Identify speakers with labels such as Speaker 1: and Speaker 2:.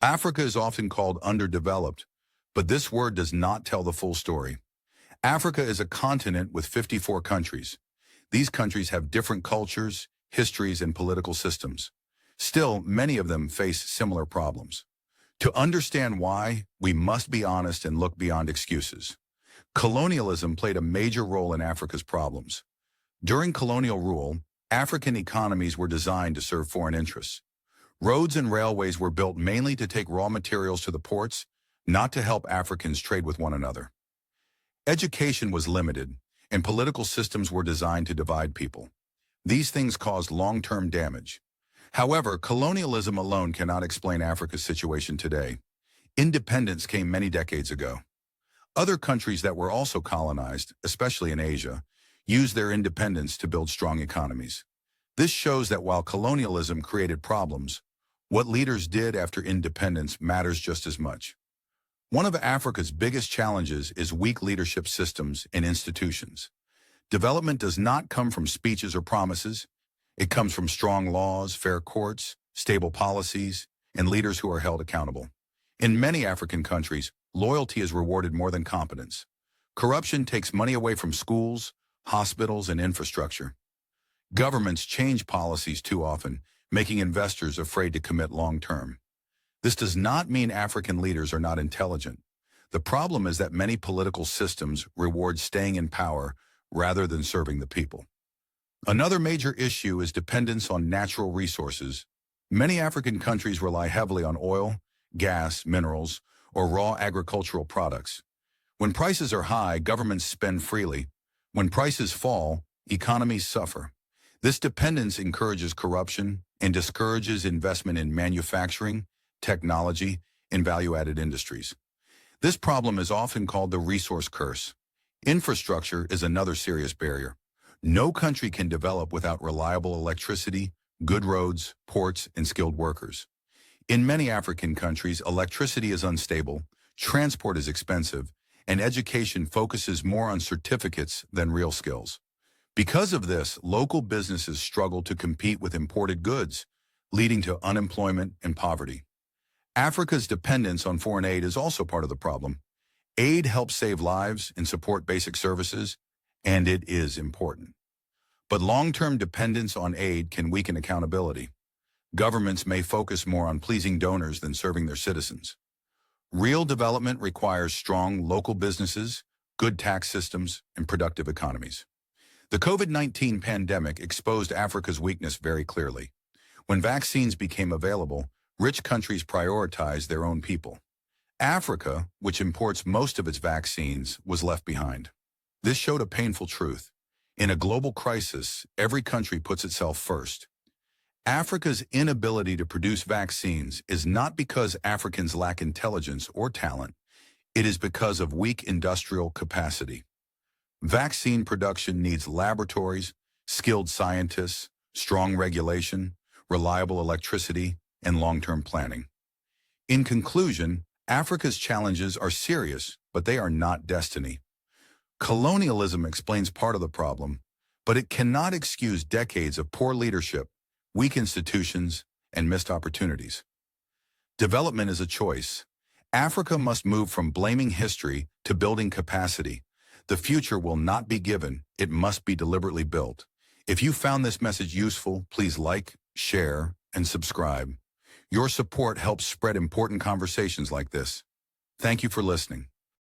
Speaker 1: Africa is often called underdeveloped, but this word does not tell the full story. Africa is a continent with 54 countries. These countries have different cultures, histories, and political systems. Still, many of them face similar problems. To understand why, we must be honest and look beyond excuses. Colonialism played a major role in Africa's problems. During colonial rule, African economies were designed to serve foreign interests. Roads and railways were built mainly to take raw materials to the ports, not to help Africans trade with one another. Education was limited, and political systems were designed to divide people. These things caused long-term damage. However, colonialism alone cannot explain Africa's situation today. Independence came many decades ago. Other countries that were also colonized, especially in Asia, used their independence to build strong economies. This shows that while colonialism created problems, what leaders did after independence matters just as much. One of Africa's biggest challenges is weak leadership systems and institutions. Development does not come from speeches or promises. It comes from strong laws, fair courts, stable policies, and leaders who are held accountable. In many African countries, loyalty is rewarded more than competence. Corruption takes money away from schools, hospitals, and infrastructure. Governments change policies too often, making investors afraid to commit long-term. This does not mean African leaders are not intelligent. The problem is that many political systems reward staying in power rather than serving the people. Another major issue is dependence on natural resources. Many African countries rely heavily on oil, gas, minerals, or raw agricultural products. When prices are high, governments spend freely. When prices fall, economies suffer. This dependence encourages corruption and discourages investment in manufacturing, technology, and value-added industries. This problem is often called the resource curse. Infrastructure is another serious barrier. No country can develop without reliable electricity, good roads, ports, and skilled workers. In many African countries, electricity is unstable, transport is expensive, and education focuses more on certificates than real skills. Because of this, local businesses struggle to compete with imported goods, leading to unemployment and poverty. Africa's dependence on foreign aid is also part of the problem. Aid helps save lives and support basic services, and it is important. But long-term dependence on aid can weaken accountability. Governments may focus more on pleasing donors than serving their citizens. Real development requires strong local businesses, good tax systems, and productive economies. The COVID-19 pandemic exposed Africa's weakness very clearly. When vaccines became available, rich countries prioritized their own people. Africa, which imports most of its vaccines, was left behind. This showed a painful truth. In a global crisis, every country puts itself first. Africa's inability to produce vaccines is not because Africans lack intelligence or talent. It is because of weak industrial capacity. Vaccine production needs laboratories, skilled scientists, strong regulation, reliable electricity, and long-term planning. In conclusion, Africa's challenges are serious, but they are not destiny. Colonialism explains part of the problem, but it cannot excuse decades of poor leadership, weak institutions, and missed opportunities. Development is a choice. Africa must move from blaming history to building capacity. The future will not be given, it must be deliberately built. If you found this message useful, please like, share, and subscribe. Your support helps spread important conversations like this. Thank you for listening.